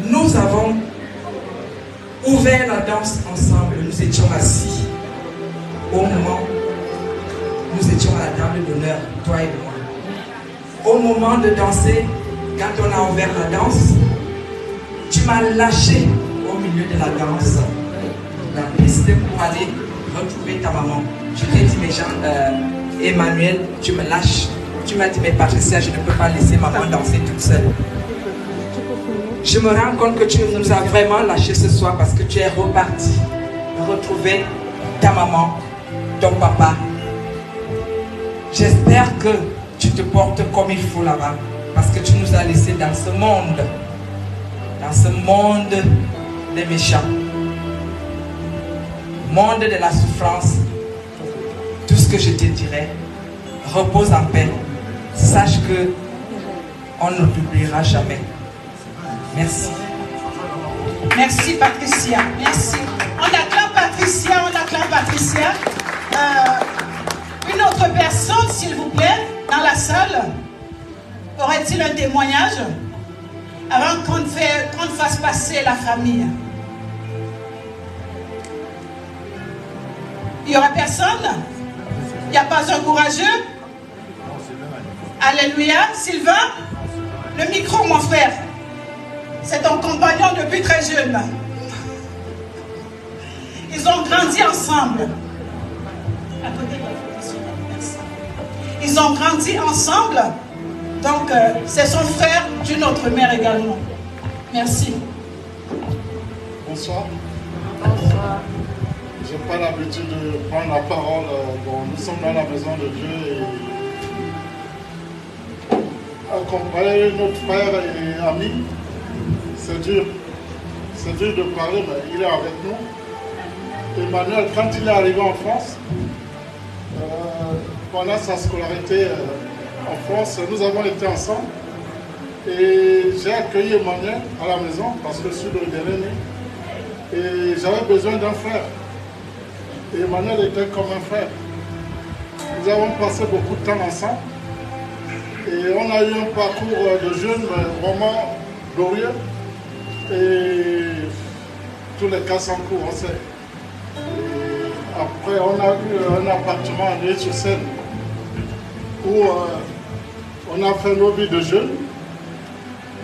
nous avons ouvert la danse ensemble. Nous étions assis au moment où nous étions à la table d'honneur, toi et moi. Au moment de danser, quand on a ouvert la danse, tu m'as lâché au milieu de la danse, la piste pour aller retrouver ta maman. Je t'ai dit, mais Jean, Emmanuel, tu me lâches. Tu m'as dit, mais Patricia, je ne peux pas laisser maman danser toute seule. Je me rends compte que tu nous as vraiment lâchés ce soir parce que tu es reparti retrouver ta maman, ton papa. J'espère que tu te portes comme il faut là-bas parce que tu nous as laissés dans ce monde des méchants, monde de la souffrance. Tout ce que je te dirai, repose en paix. Sache que on ne t'oubliera jamais. Merci. Merci Patricia, merci. On acclame Patricia, on acclame Patricia. Une autre personne, s'il vous plaît, dans la salle, aurait-il un témoignage avant qu'on fasse passer la famille? Il n'y aura personne? Il n'y a pas un courageux? Alléluia. Sylvain, le micro, mon frère. C'est ton compagnon depuis très jeune. Ils ont grandi ensemble. Ils ont grandi ensemble. Donc, c'est son frère d'une autre mère également. Merci. Bonsoir. Bonsoir. Je n'ai pas l'habitude de prendre la parole. Bon, nous sommes dans la maison de Dieu et accompagner notre frère et ami, c'est dur. C'est dur de parler, mais il est avec nous. Emmanuel, quand il est arrivé en France, pendant sa scolarité en France, nous avons été ensemble. Et j'ai accueilli Emmanuel à la maison parce que je suis le dernier. Et j'avais besoin d'un frère. Et Emmanuel était comme un frère. Nous avons passé beaucoup de temps ensemble. Et on a eu un parcours de jeunes vraiment glorieux. Et tous les cas sont courts, on sait. Et après, on a eu un appartement à Neuilly-sur-Seine où on a fait nos vies de jeunes.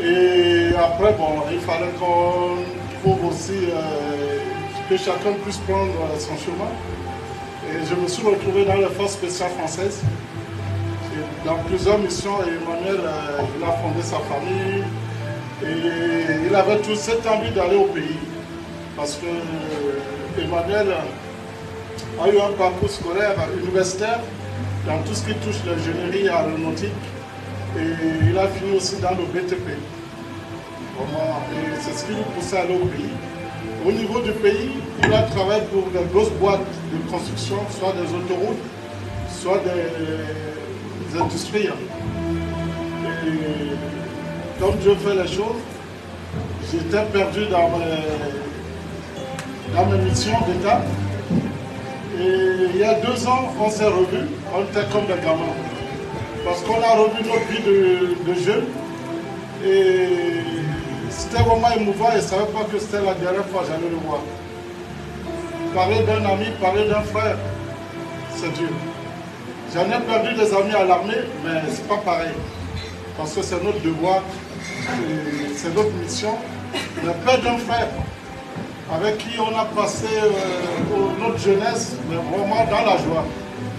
Et après, bon, il fallait qu'on trouve aussi que chacun puisse prendre son chemin. Et je me suis retrouvé dans les forces spéciales françaises. Et dans plusieurs missions, Emmanuel il a fondé sa famille. Et il avait toute cette envie d'aller au pays. Parce que Emmanuel a eu un parcours scolaire universitaire dans tout ce qui touche l'ingénierie aéronautique. Et il a fini aussi dans le BTP. Vraiment, et c'est ce qui nous poussait à aller au pays. Au niveau du pays, il a travaillé pour des grosses boîtes de construction, soit des autoroutes, soit des industries. Et comme Dieu fait les choses, j'étais perdu dans mes missions d'État. Et il y a 2 ans, on s'est revus, on était comme des gamins. Parce qu'on a revu notre vie de jeunes. Et c'était vraiment émouvant et je ne savais pas que c'était la dernière fois que j'allais le voir. Parler d'un ami, parler d'un frère, c'est dur. J'en ai perdu des amis à l'armée, mais ce n'est pas pareil. Parce que c'est notre devoir, c'est notre mission. Le père d'un frère, avec qui on a passé notre jeunesse, mais vraiment dans la joie.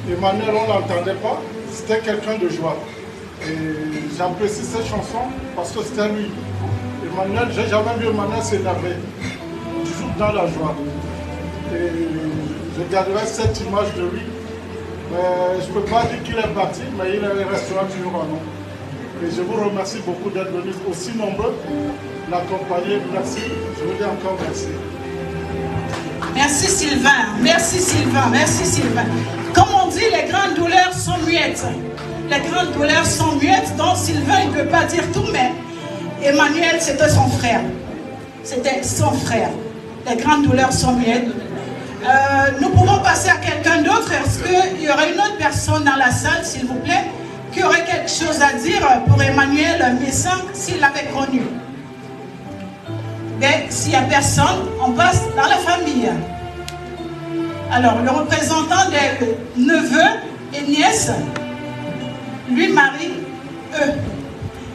Emmanuel, on ne l'entendait pas, c'était quelqu'un de joie. Et j'apprécie cette chanson parce que c'était lui. Emmanuel, j'ai jamais vu Emmanuel s'énerver, toujours dans la joie. Et je garderai cette image de lui. Mais je ne peux pas dire qu'il est parti, mais il restera toujours en nous. Et je vous remercie beaucoup d'être venus aussi nombreux, l'accompagner. Merci, je vous dis encore merci. Merci Sylvain, merci Sylvain, merci Sylvain. Comme on dit, les grandes douleurs sont muettes. Les grandes douleurs sont muettes, donc Sylvain il ne peut pas dire tout, mais Emmanuel c'était son frère. C'était son frère. Les grandes douleurs sont muettes. Nous pouvons passer à quelqu'un d'autre. Est-ce qu'il y aurait une autre personne dans la salle, s'il vous plaît, qui aurait quelque chose à dire pour Emmanuel Messang s'il l'avait connu? s'il n'y a personne, on passe dans la famille. Alors, le représentant des neveux et nièces, lui marie eux.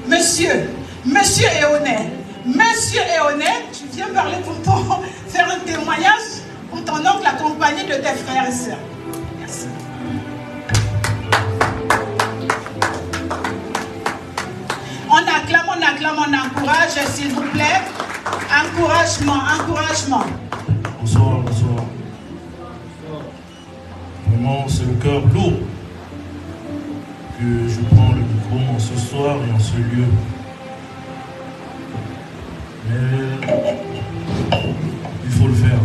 Monsieur Eonet, tu viens parler pour toi, faire un témoignage pour ton oncle accompagné de tes frères et sœurs. Merci. On acclame, on encourage, s'il vous plaît. Encouragement. Bonsoir. Vraiment, c'est le cœur lourd que je prends le micro en ce soir et en ce lieu. Mais il faut le faire.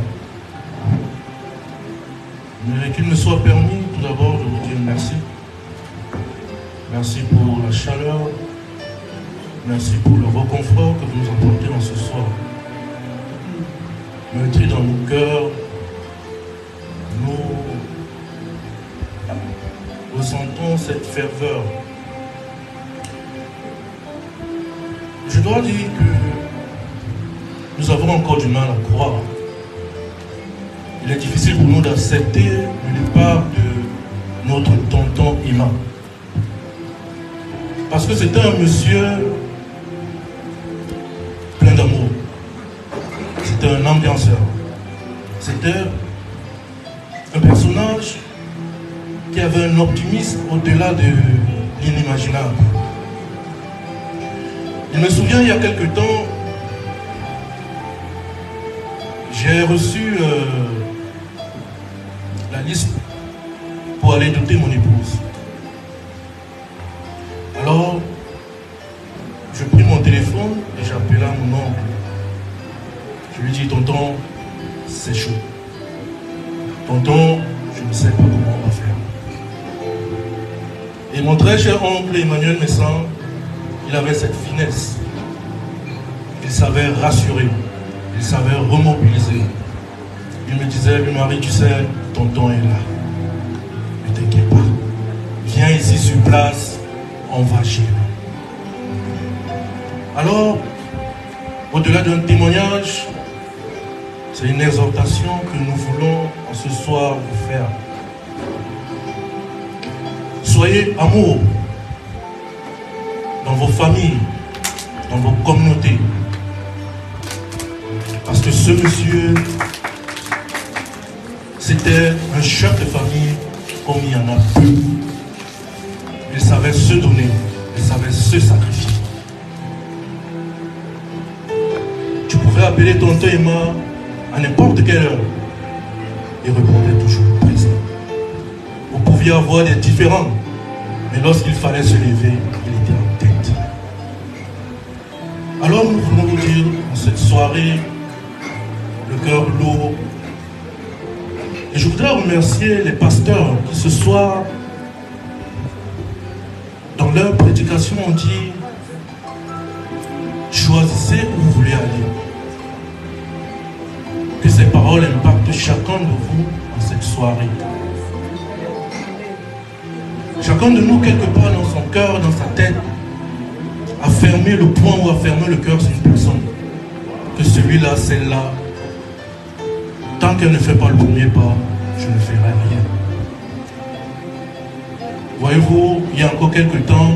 Mais qu'il me soit permis tout d'abord de vous dire merci. Merci pour la chaleur. Merci pour le réconfort que vous nous apportez en ce soir. Mettez dans nos cœurs, nous ressentons cette ferveur. Je dois dire que nous avons encore du mal à croire. Il est difficile pour nous d'accepter le départ de notre tonton Ima. Parce que c'était un monsieur plein d'amour. C'était un ambianceur. C'était un personnage qui avait un optimisme au-delà de l'inimaginable. Il me souvient, il y a quelque temps, j'ai reçu la liste pour aller doter mon épouse. Alors, je pris mon téléphone et j'appelais mon oncle. Je lui dis, tonton, c'est chaud. Tonton, je ne sais pas comment on va faire. Et mon très cher oncle Emmanuel Messan, il avait cette finesse. Il savait rassurer. Il savait remobiliser. Il me disait, lui Marie, tu sais, tonton est là. Ne t'inquiète pas. Viens ici sur place, on va gérer. Alors, au-delà d'un témoignage, c'est une exhortation que nous voulons en ce soir vous faire. Soyez amour dans vos familles, dans vos communautés. Parce que ce monsieur, c'était un chef de famille comme il y en a peu. Il savait se donner, il savait se sacrifier. Tu pouvais appeler tonton Emma à n'importe quelle heure. Il répondait toujours présent. Vous pouviez avoir des différends, mais lorsqu'il fallait se lever, il était en tête. Alors nous voulons vous dire, en cette soirée, le cœur lourd, et je voudrais remercier les pasteurs qui ce soir, dans leur prédication, ont dit, choisissez où vous voulez aller. Que ces paroles impactent chacun de vous en cette soirée. Chacun de nous, quelque part dans son cœur, dans sa tête, a fermé le poing ou a fermé le cœur sur une personne. Que celui-là, celle-là, tant qu'elle ne fait pas le premier pas, je ne ferai rien. Voyez-vous, il y a encore quelques temps,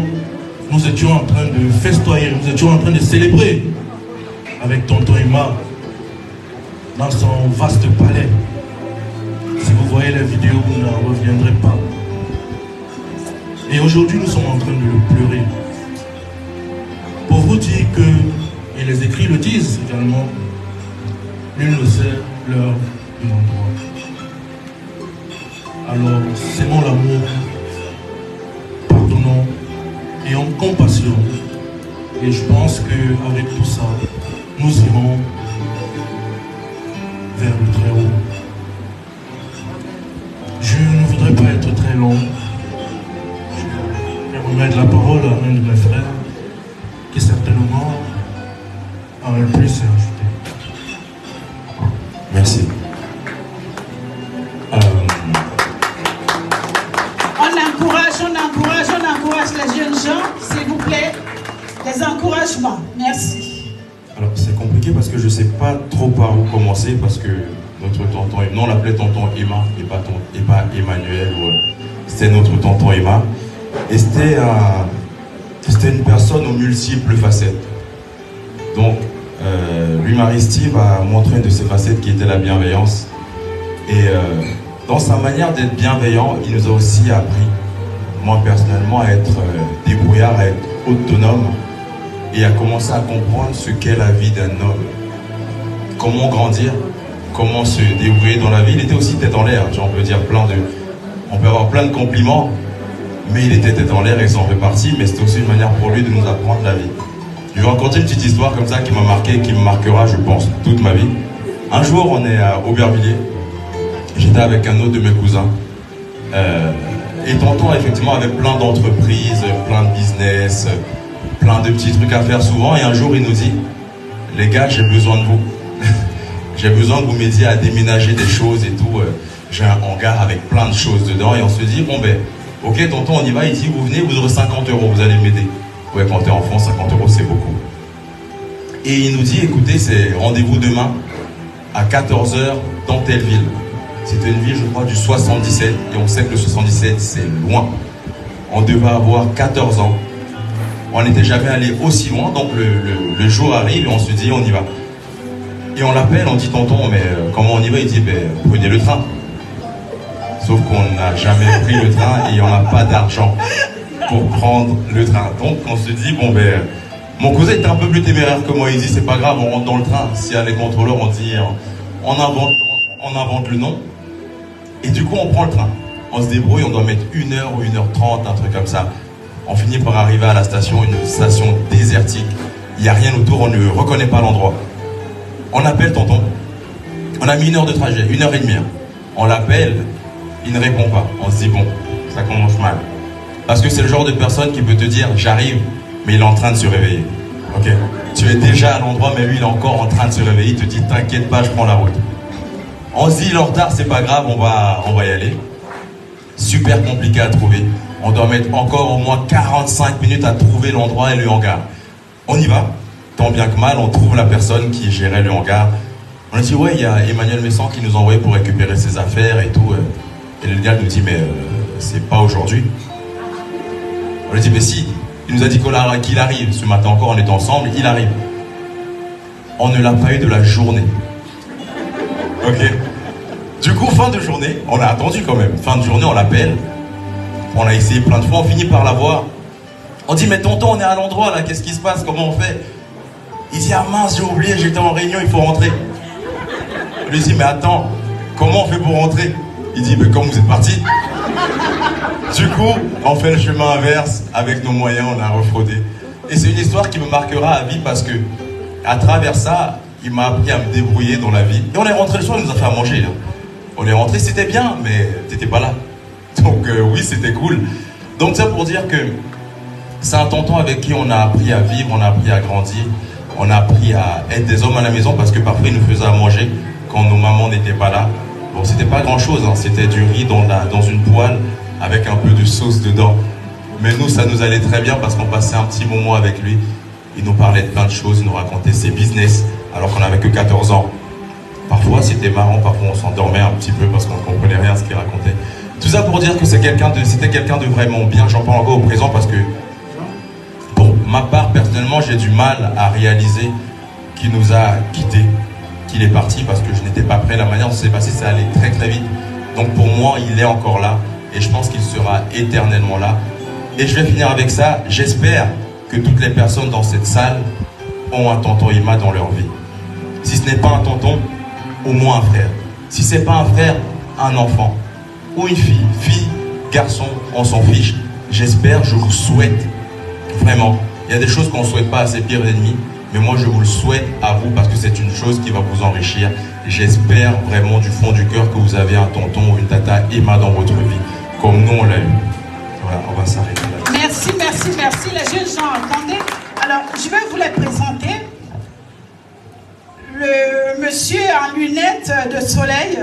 nous étions en train de festoyer, nous étions en train de célébrer avec tonton Emma dans son vaste palais. Si vous voyez la vidéo, vous n'en reviendrez pas. Et aujourd'hui, nous sommes en train de le pleurer. Pour vous dire que, et les écrits le disent également, nul ne sait l'heure et l'endroit. Alors, s'aimons l'amour, pardonnons, ayons compassion. Et je pense qu'avec tout ça, nous irons vers le très haut. Je ne voudrais pas être très long. Je vais remettre la parole à un de mes frères qui certainement a un plus à ajouter. Merci. On encourage les jeunes gens, s'il vous plaît. Des encouragements. Merci. Alors, c'est compliqué parce que je ne sais pas trop par où commencer, parce que notre tonton, nous on l'appelait tonton Emma, et pas Emmanuel, c'était notre tonton Emma. Et c'était une personne aux multiples facettes. Donc, Louis-Marie Steve a montré une de ses facettes qui était la bienveillance. Et dans sa manière d'être bienveillant, il nous a aussi appris, moi personnellement, à être débrouillard, à être autonome et à commencer à comprendre ce qu'est la vie d'un homme. Comment grandir, comment se débrouiller dans la vie. Il était aussi tête en l'air, on peut dire on peut avoir plein de compliments, mais il était tête en l'air et ça en fait partie, mais c'était aussi une manière pour lui de nous apprendre la vie. Je vais raconter une petite histoire comme ça qui m'a marqué, qui me marquera, je pense, toute ma vie. Un jour, on est à Aubervilliers. J'étais avec un autre de mes cousins. Et tonton, effectivement, avait plein d'entreprises, plein de business, plein de petits trucs à faire souvent. Et un jour, il nous dit, les gars, j'ai besoin de vous. J'ai besoin que vous m'aidiez à déménager des choses et tout. J'ai un hangar avec plein de choses dedans. Et on se dit, bon ben, ok tonton, on y va. Il dit, vous venez, vous aurez 50 €, vous allez m'aider. Ouais, quand t'es enfant, 50 € c'est beaucoup. Et il nous dit, écoutez, c'est rendez-vous demain à 14 h dans telle ville. C'était une ville, je crois, du 77. Et on sait que le 77, c'est loin. On devait avoir 14 ans. On n'était jamais allé aussi loin. Donc le jour arrive et on se dit, on y va. Et on l'appelle, on dit, tonton, mais comment on y va? Il dit, ben, prenez le train. Sauf qu'on n'a jamais pris le train et on n'a pas d'argent pour prendre le train. Donc on se dit, bon ben, mon cousin était un peu plus téméraire que moi. Il dit, c'est pas grave, on rentre dans le train. S'il y a les contrôleurs, on dit, on invente le nom. Et du coup, on prend le train. On se débrouille, on doit mettre 1 h ou 1 h 30, un truc comme ça. On finit par arriver à la station, une station désertique. Il n'y a rien autour, on ne reconnaît pas l'endroit. On appelle tonton. On a mis 1 heure de trajet, 1 h 30. On l'appelle, il ne répond pas. On se dit, bon, ça commence mal. Parce que c'est le genre de personne qui peut te dire, j'arrive, mais il est en train de se réveiller. Ok? Tu es déjà à l'endroit, mais lui, il est encore en train de se réveiller. Il te dit, t'inquiète pas, je prends la route. On se dit, il est en retard, c'est pas grave, on va y aller. Super compliqué à trouver. On doit mettre encore au moins 45 minutes à trouver l'endroit et le hangar. On y va. Tant bien que mal, on trouve la personne qui gérait le hangar. On a dit, ouais, il y a Emmanuel Messan qui nous a envoyé pour récupérer ses affaires et tout. Et le gars nous dit, mais c'est pas aujourd'hui. On lui dit, mais si. Il nous a dit qu'il arrive. Ce matin encore, on était ensemble, il arrive. On ne l'a pas eu de la journée. Ok. Du coup, fin de journée, on a attendu quand même. Fin de journée, on l'appelle. On a essayé plein de fois, on finit par l'avoir. On dit, mais tonton, on est à l'endroit là, qu'est-ce qui se passe? Comment on fait? Il dit, ah mince, j'ai oublié, j'étais en réunion, il faut rentrer. Je lui dis, mais attends, comment on fait pour rentrer? Il dit, mais comme vous êtes parti. Du coup, on fait le chemin inverse, avec nos moyens, on a refraudé. Et c'est une histoire qui me marquera à vie parce que, à travers ça, il m'a appris à me débrouiller dans la vie. Et on est rentré le soir, il nous a fait à manger. Là. On est rentré, c'était bien, mais t'étais pas là. Donc oui, c'était cool. Donc ça pour dire que c'est un tonton avec qui on a appris à vivre, on a appris à grandir, on a appris à être des hommes à la maison parce que parfois il nous faisait à manger quand nos mamans n'étaient pas là. Bon, c'était pas grand chose, hein. C'était du riz dans une poêle avec un peu de sauce dedans. Mais nous, ça nous allait très bien parce qu'on passait un petit moment avec lui. Il nous parlait de plein de choses, il nous racontait ses business alors qu'on n'avait que 14 ans. Parfois c'était marrant, parfois on s'endormait un petit peu parce qu'on ne comprenait rien à ce qu'il racontait. Tout ça pour dire que c'était quelqu'un de vraiment bien. J'en parle encore au présent parce que, pour ma part, personnellement, j'ai du mal à réaliser qu'il nous a quittés, qu'il est parti parce que je n'étais pas prêt. La manière dont ça s'est passé, ça allait très très vite. Donc pour moi, il est encore là et je pense qu'il sera éternellement là. Et je vais finir avec ça. J'espère que toutes les personnes dans cette salle ont un tonton Emma dans leur vie. Si ce n'est pas un tonton, au moins un frère. Si ce n'est pas un frère, un enfant. Ou une fille, garçon, on s'en fiche. J'espère, je vous souhaite, vraiment. Il y a des choses qu'on ne souhaite pas à ses pires ennemis, mais moi je vous le souhaite à vous parce que c'est une chose qui va vous enrichir. J'espère vraiment du fond du cœur que vous avez un tonton ou une tata Emma dans votre vie, comme nous on l'a eu. Voilà, on va s'arrêter là. Merci, merci, merci. Les jeunes gens, attendez. Alors, je vais vous les présenter. Le monsieur en lunettes de soleil,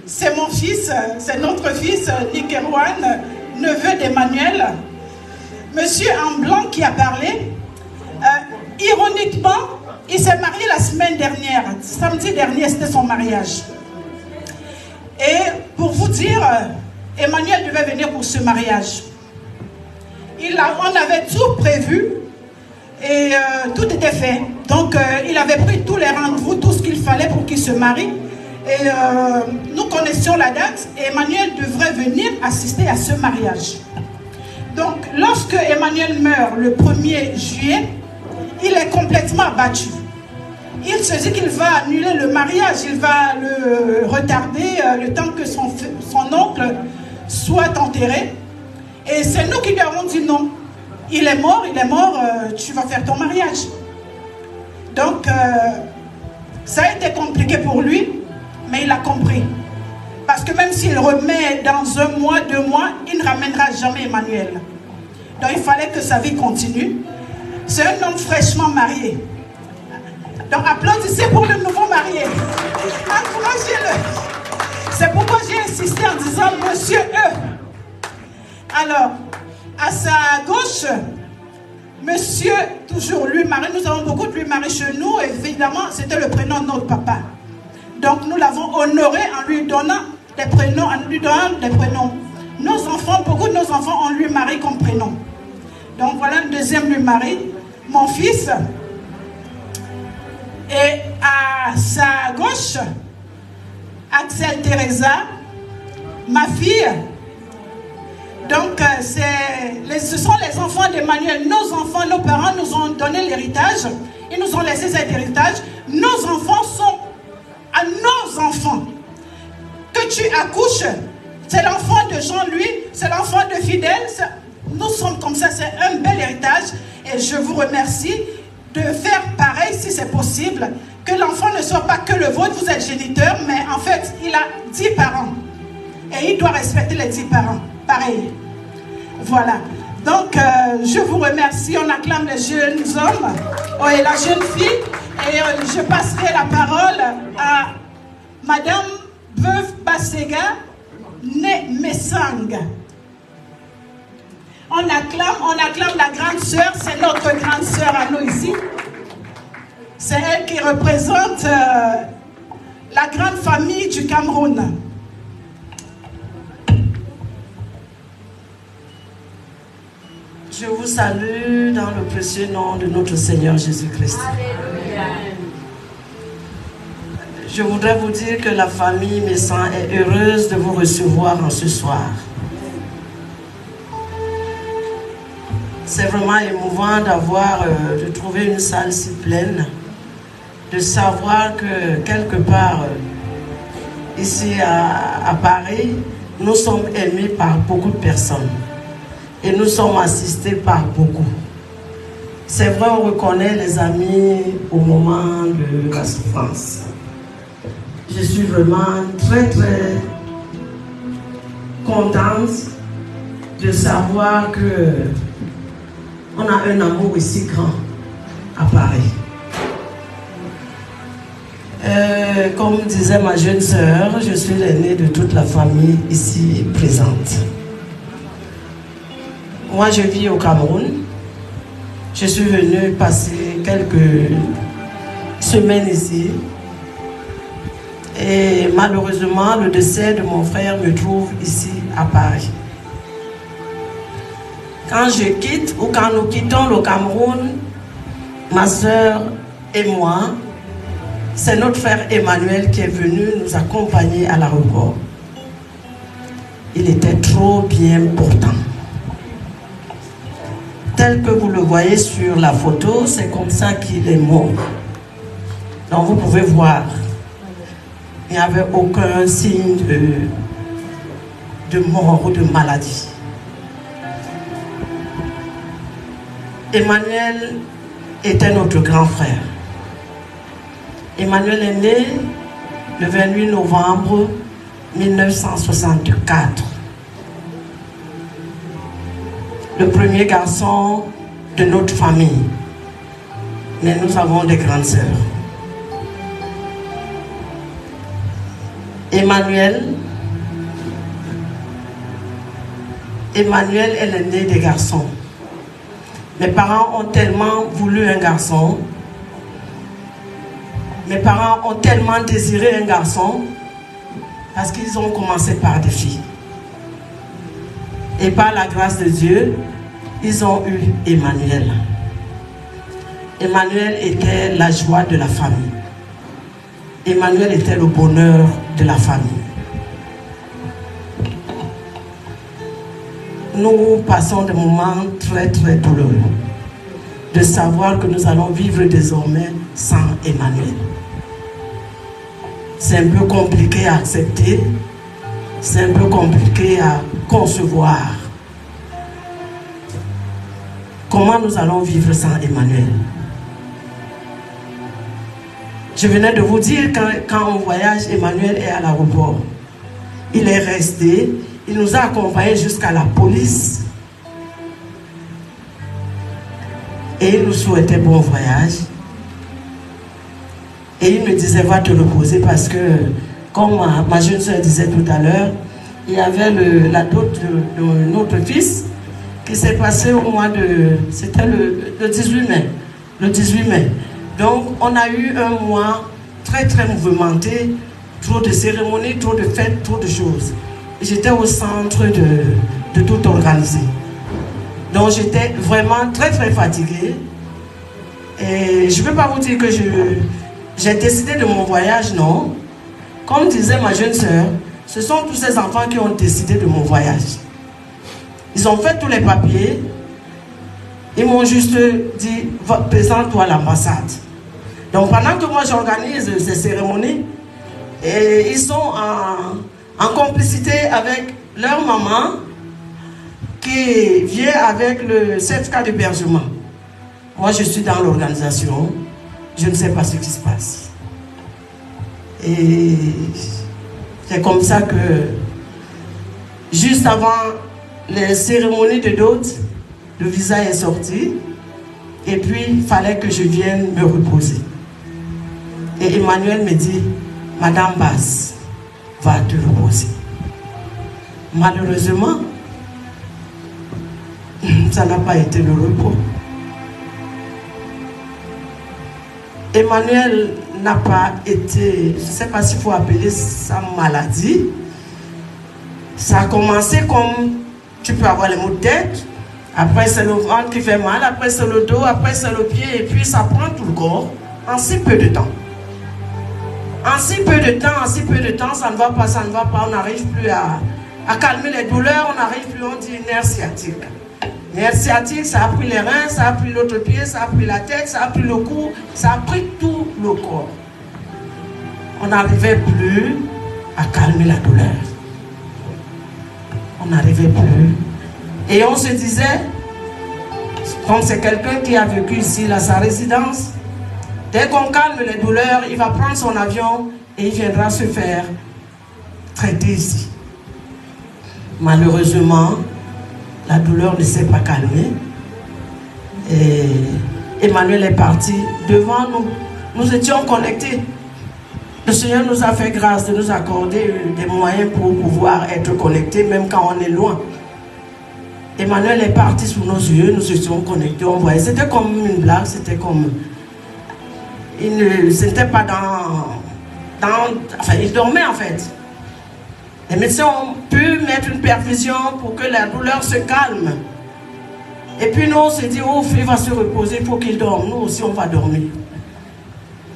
c'est mon fils, c'est notre fils, Nick Erwan, neveu d'Emmanuel. Monsieur en blanc qui a parlé, ironiquement, il s'est marié la semaine dernière. Samedi dernier, c'était son mariage. Et pour vous dire, Emmanuel devait venir pour ce mariage. On avait tout prévu et tout était fait. Donc, il avait pris tous les rendez-vous, tout ce qu'il fallait pour qu'il se marie. Et nous connaissions la date et Emmanuel devrait venir assister à ce mariage. Donc, lorsque Emmanuel meurt le 1er juillet, il est complètement abattu. Il se dit qu'il va annuler le mariage, il va le retarder le temps que son oncle soit enterré. Et c'est nous qui lui avons dit non. Il est mort, tu vas faire ton mariage. Donc, ça a été compliqué pour lui, mais il a compris. Parce que même s'il remet dans 1 mois, 2 mois, il ne ramènera jamais Emmanuel. Donc, il fallait que sa vie continue. C'est un homme fraîchement marié. Donc, applaudissez pour le nouveau marié. Encouragez-le. C'est pourquoi j'ai insisté en disant Monsieur E. Alors, à sa gauche, Monsieur, toujours lui Marie, nous avons beaucoup de lui Marie chez nous. Évidemment, c'était le prénom de notre papa. Donc, nous l'avons honoré en lui donnant des prénoms, Nos enfants, beaucoup de nos enfants ont lui Marie comme prénom. Donc, voilà le deuxième lui Marie, mon fils. Et à sa gauche, Axel Teresa, ma fille. Donc, ce sont les enfants d'Emmanuel. Nos enfants, nos parents nous ont donné l'héritage. Ils nous ont laissé cet héritage. Nos enfants sont à nos enfants. Que tu accouches, c'est l'enfant de Jean-Louis, c'est l'enfant de Fidèle. Nous sommes comme ça, c'est un bel héritage. Et je vous remercie de faire pareil si c'est possible. Que l'enfant ne soit pas que le vôtre, vous êtes géniteur, mais en fait, il a 10 parents. Et il doit respecter les 10 parents. Pareil. Voilà. Donc, je vous remercie. On acclame les jeunes hommes et la jeune fille. Et je passerai la parole à Madame Veuve Basega Messang. On acclame la grande sœur. C'est notre grande sœur à nous ici. C'est elle qui représente la grande famille du Cameroun. Je vous salue dans le précieux nom de notre Seigneur Jésus-Christ. Je voudrais vous dire que la famille Messang est heureuse de vous recevoir en ce soir. C'est vraiment émouvant de trouver une salle si pleine, de savoir que quelque part ici à Paris, nous sommes aimés par beaucoup de personnes. Et nous sommes assistés par beaucoup. C'est vrai, on reconnaît les amis au moment de la souffrance. Je suis vraiment très très contente de savoir que on a un amour aussi grand à Paris. Comme disait ma jeune sœur, je suis l'aînée de toute la famille ici présente. Moi, je vis au Cameroun. Je suis venue passer quelques semaines ici. Et malheureusement, le décès de mon frère me trouve ici à Paris. Quand je quitte ou quand nous quittons le Cameroun, ma soeur et moi, c'est notre frère Emmanuel qui est venu nous accompagner à l'aéroport. Il était trop bien portant. Tel que vous le voyez sur la photo, c'est comme ça qu'il est mort. Donc vous pouvez voir, il n'y avait aucun signe de mort ou de maladie. Emmanuel était notre grand frère. Emmanuel est né le 28 novembre 1964. Le premier garçon de notre famille. Mais nous avons des grandes sœurs. Emmanuel est l'aîné des garçons. Mes parents ont tellement voulu un garçon Mes parents ont tellement désiré un garçon parce qu'ils ont commencé par des filles. Et par la grâce de Dieu, ils ont eu Emmanuel. Emmanuel était la joie de la famille. Emmanuel était le bonheur de la famille. Nous passons des moments très très douloureux de savoir que nous allons vivre désormais sans Emmanuel. C'est un peu compliqué à accepter, c'est un peu compliqué à concevoir. Comment nous allons vivre sans Emmanuel? Je venais de vous dire quand on voyage, Emmanuel est à l'aéroport. Il est resté, il nous a accompagnés jusqu'à la police. Et il nous souhaitait bon voyage. Et il me disait, va te reposer parce que, comme ma jeune soeur disait tout à l'heure, il y avait la dot de notre fils qui s'est passé au mois de... C'était le 18 mai. Le 18 mai. Donc, on a eu un mois très très mouvementé, trop de cérémonies, trop de fêtes, trop de choses. J'étais au centre de tout organiser. Donc, j'étais vraiment très très fatiguée. Et je ne peux pas vous dire que j'ai décidé de mon voyage, non. Comme disait ma jeune soeur, ce sont tous ces enfants qui ont décidé de mon voyage. Ils ont fait tous les papiers. Ils m'ont juste dit, présente-toi à l'ambassade. Donc pendant que moi j'organise ces cérémonies, et ils sont en complicité avec leur maman qui vient avec le certificat d'hébergement. Moi je suis dans l'organisation, je ne sais pas ce qui se passe. Et c'est comme ça que juste avant les cérémonies de dot, le visa est sorti et puis il fallait que je vienne me reposer. Et Emmanuel me dit, Madame Basse, va te reposer. Malheureusement, ça n'a pas été le repos. Emmanuel n'a pas été, je ne sais pas s'il faut appeler ça maladie. Ça a commencé comme, tu peux avoir les maux de tête, après c'est le ventre qui fait mal, après c'est le dos, après c'est le pied, et puis ça prend tout le corps en si peu de temps. En si peu de temps, ça ne va pas, on n'arrive plus à calmer les douleurs, on n'arrive plus, on dit nerf sciatique. Nerf sciatique, ça a pris les reins, ça a pris l'autre pied, ça a pris la tête, ça a pris le cou, ça a pris tout le corps. On n'arrivait plus à calmer la douleur. On n'arrivait plus. Et on se disait, comme c'est quelqu'un qui a vécu ici, là, sa résidence, dès qu'on calme les douleurs, il va prendre son avion et il viendra se faire traiter ici. Malheureusement, la douleur ne s'est pas calmée. Et Emmanuel est parti devant nous. Nous étions connectés. Le Seigneur nous a fait grâce de nous accorder des moyens pour pouvoir être connectés, même quand on est loin. Emmanuel est parti sous nos yeux, nous étions connectés, on voyait. C'était comme une blague, c'était comme... C'était pas enfin, il dormait en fait. Les médecins ont pu mettre une perfusion pour que la douleur se calme. Et puis nous, on s'est dit, oh, il va se reposer, il faut qu'il dorme. Nous aussi, on va dormir.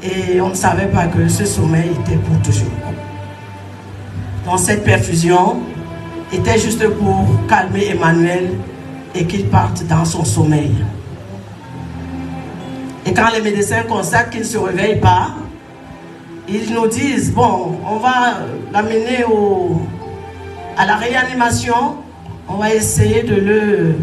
Et on ne savait pas que ce sommeil était pour toujours. Donc cette perfusion était juste pour calmer Emmanuel et qu'il parte dans son sommeil. Et quand les médecins constatent qu'il ne se réveille pas, ils nous disent, bon, on va l'amener à la réanimation, on va essayer de le...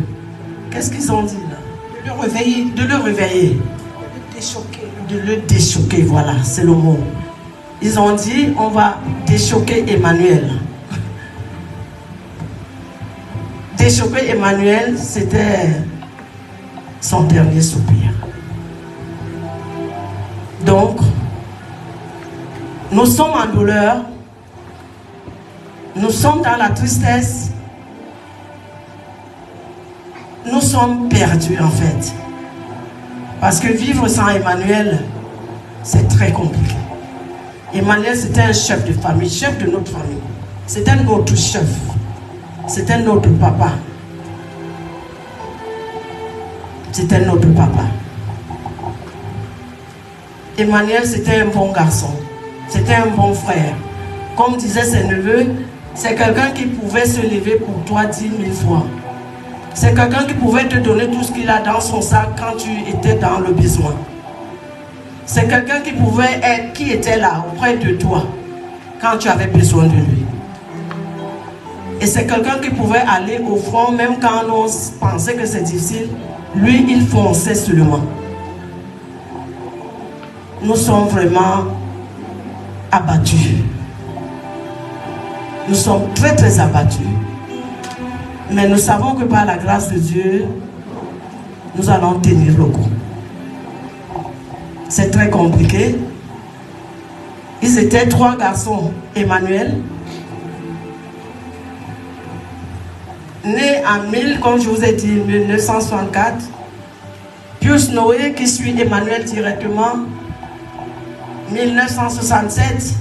Qu'est-ce qu'ils ont dit là? De le réveiller. De le réveiller. De le déchoquer. De le déchoquer, voilà, c'est le mot. Ils ont dit, on va déchoquer Emmanuel. Déchoquer Emmanuel, c'était son dernier soupir. Donc, nous sommes en douleur, nous sommes dans la tristesse, nous sommes perdus en fait. Parce que vivre sans Emmanuel, c'est très compliqué. Emmanuel, c'était un chef de famille, chef de notre famille. C'était notre chef. C'était notre papa. C'était notre papa. Emmanuel, c'était un bon garçon. C'était un bon frère. Comme disaient ses neveux, c'est quelqu'un qui pouvait se lever pour toi 10 000 fois. C'est quelqu'un qui pouvait te donner tout ce qu'il a dans son sac quand tu étais dans le besoin. C'est quelqu'un qui pouvait être, qui était là auprès de toi quand tu avais besoin de lui. Et c'est quelqu'un qui pouvait aller au front même quand on pensait que c'est difficile. Lui, il fonçait seulement. Nous sommes vraiment abattus. Nous sommes très très abattus. Mais nous savons que par la grâce de Dieu, nous allons tenir le coup. C'est très compliqué. Ils étaient 3 garçons. Emmanuel, né en 1000, comme je vous ai dit, 1964. Pius Noé, qui suit Emmanuel directement, 1967.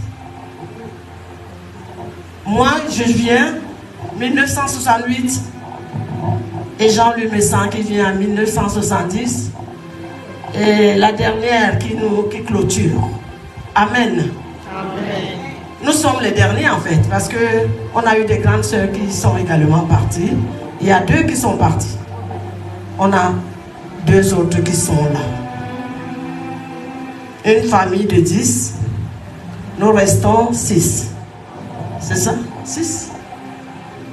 Moi, je viens 1968. Et Jean-Louis Messan qui vient en 1970. Et la dernière qui clôture. Amen. Amen. Nous sommes les derniers en fait, parce qu'on a eu des grandes sœurs qui sont également parties. Il y a 2 qui sont partis. On a 2 autres qui sont là. Une famille de 10. Nous restons 6. C'est ça? 6.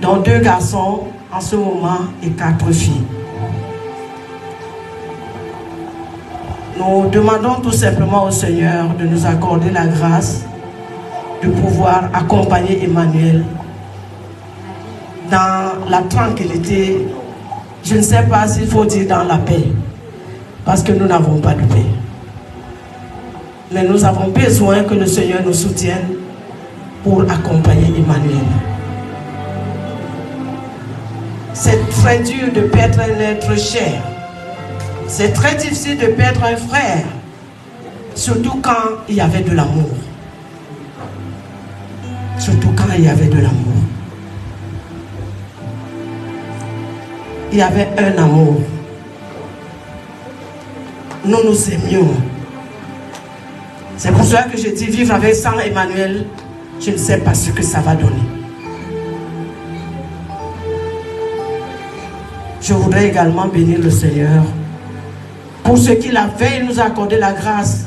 Donc 2 garçons en ce moment et 4 filles. Nous demandons tout simplement au Seigneur de nous accorder la grâce de pouvoir accompagner Emmanuel dans la tranquillité. Je ne sais pas s'il faut dire dans la paix, parce que nous n'avons pas de paix. Mais nous avons besoin que le Seigneur nous soutienne pour accompagner Emmanuel. C'est très dur de perdre un être cher. C'est très difficile de perdre un frère, surtout quand il y avait de l'amour. Surtout quand il y avait de l'amour. Il y avait un amour. Nous nous aimions. C'est pour cela que je dis vivre avec sans Emmanuel, je ne sais pas ce que ça va donner. Je voudrais également bénir le Seigneur pour ce qu'il a fait. Il nous a accordé la grâce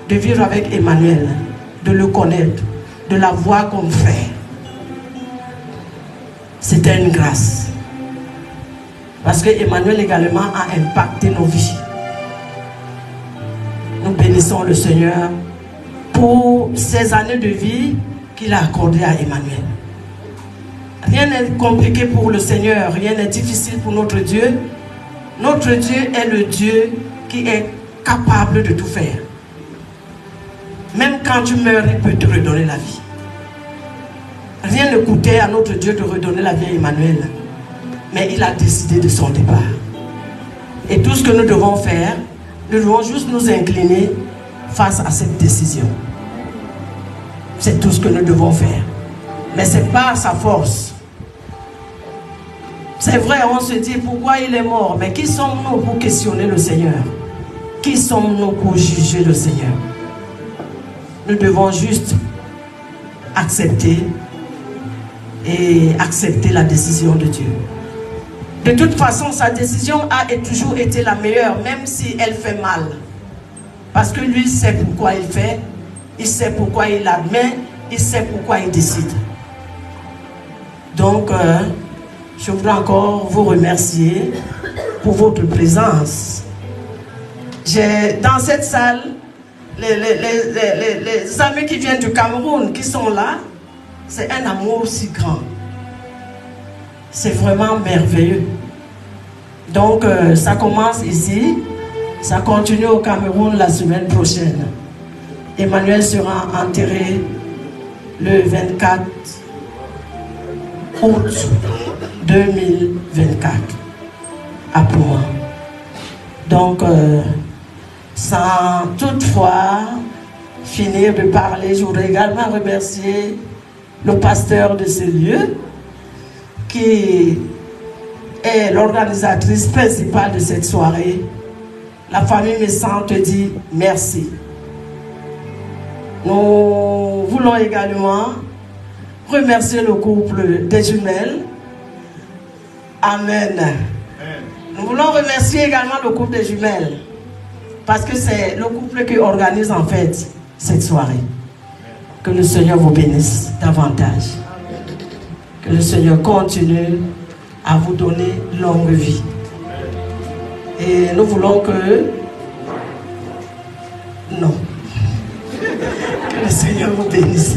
de vivre avec Emmanuel, de le connaître, de la voir comme frère. C'était une grâce. Parce que Emmanuel également a impacté nos vies. Nous bénissons le Seigneur pour ces années de vie qu'il a accordées à Emmanuel. Rien n'est compliqué pour le Seigneur, rien n'est difficile pour notre Dieu. Notre Dieu est le Dieu qui est capable de tout faire. Même quand tu meurs, il peut te redonner la vie. Rien ne coûtait à notre Dieu de redonner la vie à Emmanuel. Mais il a décidé de son départ. Et tout ce que nous devons faire, nous devons juste nous incliner face à cette décision. C'est tout ce que nous devons faire. Mais ce n'est pas sa force. C'est vrai, on se dit pourquoi il est mort. Mais qui sommes-nous pour questionner le Seigneur? Qui sommes-nous pour juger le Seigneur? Nous devons juste accepter la décision de Dieu. De toute façon, sa décision a toujours été la meilleure, même si elle fait mal. Parce que lui sait pourquoi il fait, il sait pourquoi il admet, il sait pourquoi il décide. Donc, je voudrais encore vous remercier pour votre présence. Dans cette salle, les amis qui viennent du Cameroun, qui sont là, c'est un amour si grand. C'est vraiment merveilleux. Donc, ça commence ici, ça continue au Cameroun la semaine prochaine. Emmanuel sera enterré le 24 août 2024 à Plouma. Donc, sans toutefois finir de parler, je voudrais également remercier le pasteur de ce lieu, qui est l'organisatrice principale de cette soirée. La famille Messan te dit merci. Nous voulons également remercier le couple des jumelles. Amen. Nous voulons remercier également le couple des jumelles, parce que c'est le couple qui organise en fait cette soirée. Que le Seigneur vous bénisse davantage. Que le Seigneur continue à vous donner longue vie. Et nous voulons que... Non. Que le Seigneur vous bénisse.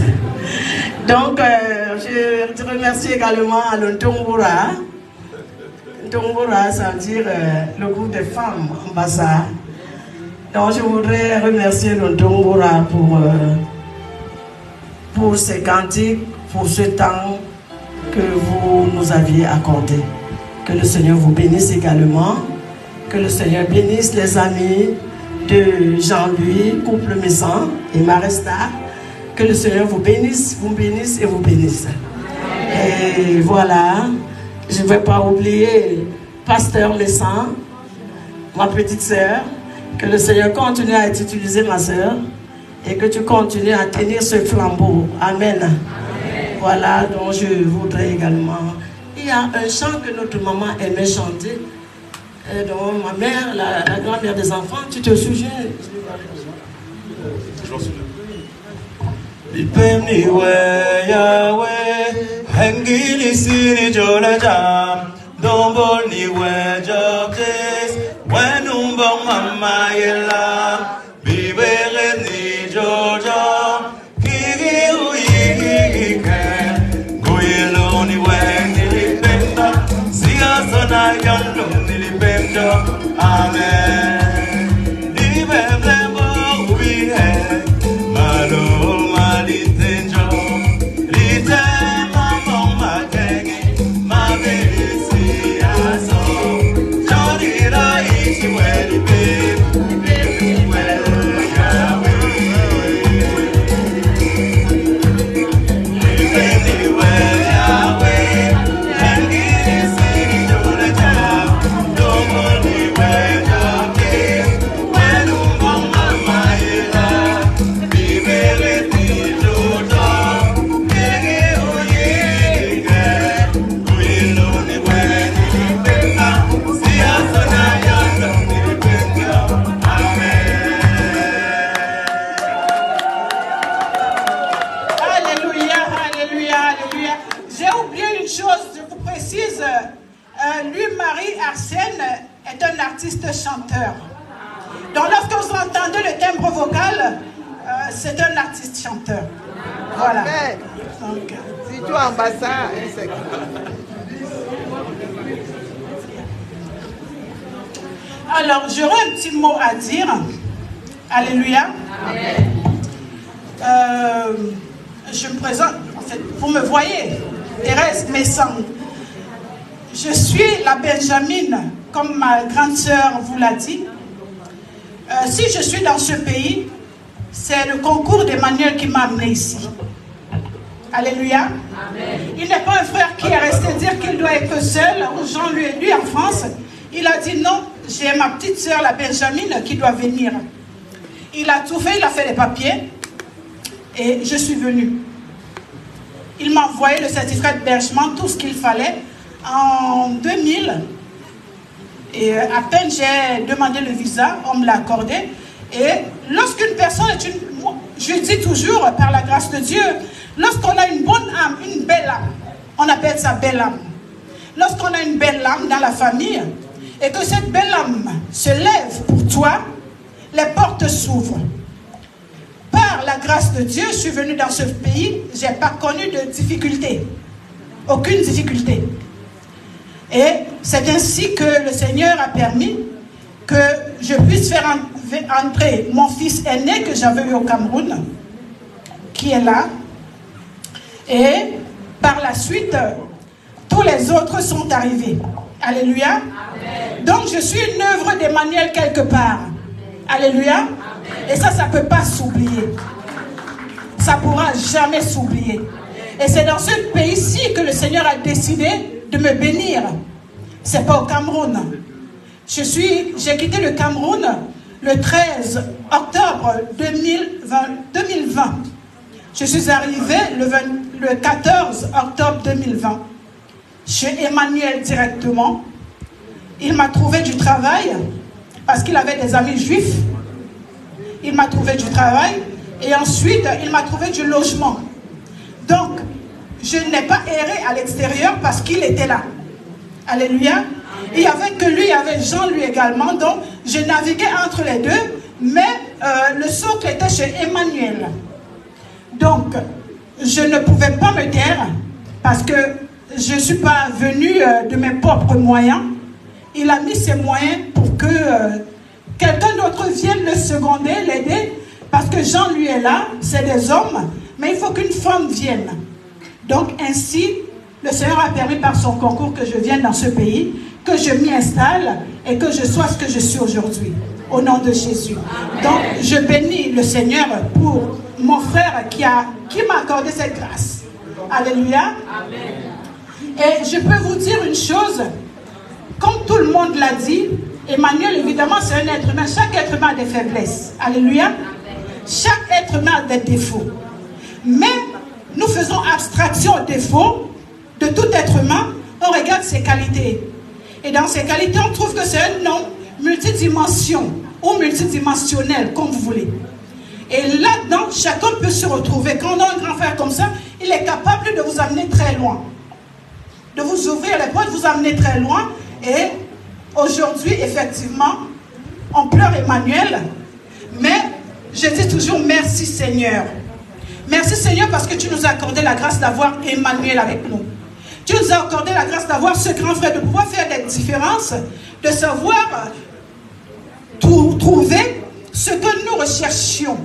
Donc, je remercie également à l'Ontongoura. L'Ontongoura, ça veut dire le groupe des femmes ambassades. Donc, je voudrais remercier l'Ontongoura pour ces cantiques, pour ce temps que vous nous aviez accordé. Que le Seigneur vous bénisse également. Que le Seigneur bénisse les amis de Jean-Louis, couple Messan et Maresta. Que le Seigneur vous bénisse et vous bénisse. Et voilà, je ne vais pas oublier Pasteur Messan, ma petite sœur. Que le Seigneur continue à utiliser ma sœur et que tu continues à tenir ce flambeau. Amen. Amen. Voilà, donc je voudrais également... Il y a un chant que notre maman aimait chanter. Donc ma mère, la grand-mère des enfants, tu te souviens? Chanteur. Donc lorsque vous entendez le timbre vocal, c'est un artiste chanteur. Voilà. Donc, si tu es ambassadeur, alors j'aurais un petit mot à dire. Alléluia. Je me présente, en fait, vous me voyez, Thérèse Messan. Je suis la Benjamine, comme ma grande sœur vous l'a dit. Si je suis dans ce pays, c'est le concours d'Emmanuel qui m'a amené ici. Alléluia. Amen. Il n'est pas un frère qui est resté dire qu'il doit être seul. Jean lui en France, il a dit non, j'ai ma petite sœur, la Benjamine, qui doit venir. Il a tout fait, il a fait les papiers et je suis venue. Il m'a envoyé le certificat d'hébergement, tout ce qu'il fallait. En 2000, et à peine j'ai demandé le visa, on me l'a accordé. Et lorsqu'une personne est je dis toujours, par la grâce de Dieu, lorsqu'on a une bonne âme, une belle âme, on appelle ça belle âme. Lorsqu'on a une belle âme dans la famille, et que cette belle âme se lève pour toi, les portes s'ouvrent. Par la grâce de Dieu, je suis venue dans ce pays, je n'ai pas connu de difficulté. Aucune difficulté. Et c'est ainsi que le Seigneur a permis que je puisse faire entrer mon fils aîné que j'avais eu au Cameroun, qui est là. Et par la suite, tous les autres sont arrivés. Alléluia. Amen. Donc je suis une œuvre d'Emmanuel quelque part. Alléluia. Amen. Et ça ne peut pas s'oublier. Ça ne pourra jamais s'oublier. Et c'est dans ce pays-ci que le Seigneur a décidé de me bénir. Ce n'est pas au Cameroun. J'ai quitté le Cameroun le 13 octobre 2020. Je suis arrivé le 14 octobre 2020 chez Emmanuel directement. Il m'a trouvé du travail parce qu'il avait des amis juifs. Il m'a trouvé du travail et ensuite il m'a trouvé du logement. Donc, je n'ai pas erré à l'extérieur parce qu'il était là. Alléluia. Il n'y avait que lui, il y avait Jean lui également. Donc, je naviguais entre les deux, mais le socle était chez Emmanuel. Donc, je ne pouvais pas me taire parce que je ne suis pas venue de mes propres moyens. Il a mis ses moyens pour que quelqu'un d'autre vienne le seconder, l'aider, parce que Jean lui est là, c'est des hommes, mais il faut qu'une femme vienne. Donc ainsi, le Seigneur a permis par son concours que je vienne dans ce pays, que je m'y installe et que je sois ce que je suis aujourd'hui, au nom de Jésus. Donc je bénis le Seigneur pour mon frère qui m'a accordé cette grâce. Alléluia. Et je peux vous dire une chose, comme tout le monde l'a dit, Emmanuel, évidemment, c'est un être humain. Chaque être humain a des faiblesses. Alléluia. Chaque être humain a des défauts. Mais nous faisons abstraction aux défauts de tout être humain. On regarde ses qualités. Et dans ses qualités, on trouve que c'est un homme multidimension ou multidimensionnel, comme vous voulez. Et là-dedans, chacun peut se retrouver. Quand on a un grand frère comme ça, il est capable de vous amener très loin. De vous ouvrir les portes, de vous amener très loin. Et aujourd'hui, effectivement, on pleure Emmanuel. Mais je dis toujours merci Seigneur. Merci Seigneur parce que tu nous as accordé la grâce d'avoir Emmanuel avec nous. Tu nous as accordé la grâce d'avoir ce grand frère, de pouvoir faire des différences, de savoir trouver ce que nous recherchions.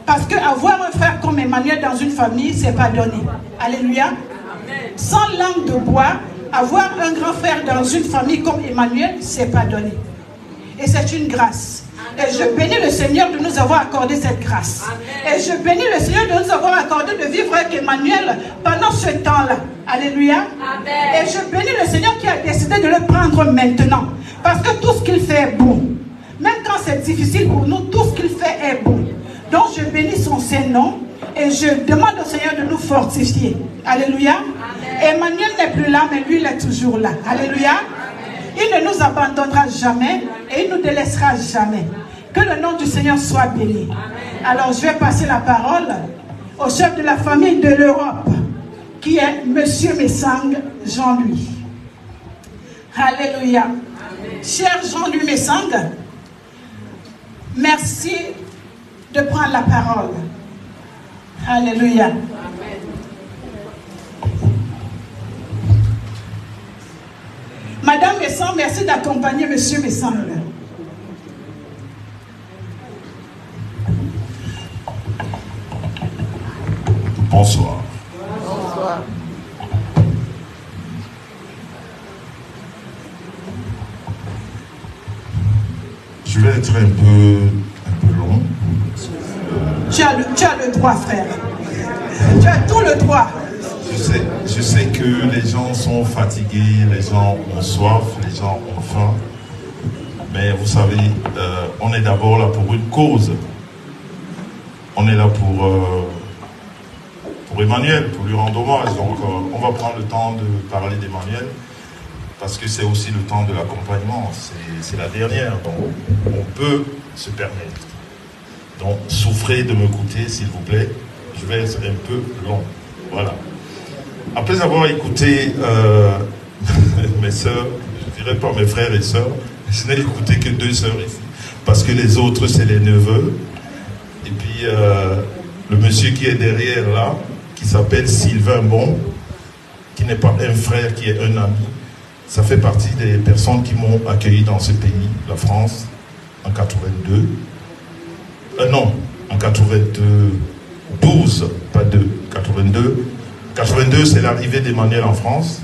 Parce qu'avoir un frère comme Emmanuel dans une famille, ce n'est pas donné. Alléluia. Sans langue de bois, avoir un grand frère dans une famille comme Emmanuel, ce n'est pas donné. Et c'est une grâce. Et je bénis le Seigneur de nous avoir accordé cette grâce. Et je bénis le Seigneur de nous avoir accordé de vivre avec Emmanuel pendant ce temps-là. Alléluia. Et je bénis le Seigneur qui a décidé de le prendre maintenant. Parce que tout ce qu'il fait est bon. Même quand c'est difficile pour nous, tout ce qu'il fait est bon. Donc je bénis son Saint-Nom. Et je demande au Seigneur de nous fortifier. Alléluia. Emmanuel n'est plus là, mais lui, il est toujours là. Alléluia. Il ne nous abandonnera jamais et il ne nous délaissera jamais. Que le nom du Seigneur soit béni. Alors, je vais passer la parole au chef de la famille de l'Europe, qui est Monsieur Messang Jean-Louis. Alléluia. Cher Jean-Louis Messang, merci de prendre la parole. Alléluia. Madame Messang, merci d'accompagner Monsieur Messang. Bonsoir. Bonsoir. Je vais être un peu long. Tu as le droit, frère. Tu as tout le droit. Je sais que les gens sont fatigués, les gens ont soif, les gens ont faim. Mais vous savez, on est d'abord là pour une cause. On est là pour Emmanuel, pour lui rendre hommage. Donc on va prendre le temps de parler d'Emmanuel, parce que c'est aussi le temps de l'accompagnement. C'est la dernière, donc on peut se permettre. Donc souffrez de m'écouter, s'il vous plaît. Je vais être un peu long. Voilà. Après avoir écouté mes sœurs, je ne dirais pas mes frères et sœurs, je n'ai écouté que 2 sœurs ici, parce que les autres, c'est les neveux. Et puis, le monsieur qui est derrière là, qui s'appelle Sylvain Bon, qui n'est pas un frère, qui est un ami, ça fait partie des personnes qui m'ont accueilli dans ce pays, la France, en 82. Non, en 92, pas 2, 82. 82, c'est l'arrivée d'Emmanuel en France.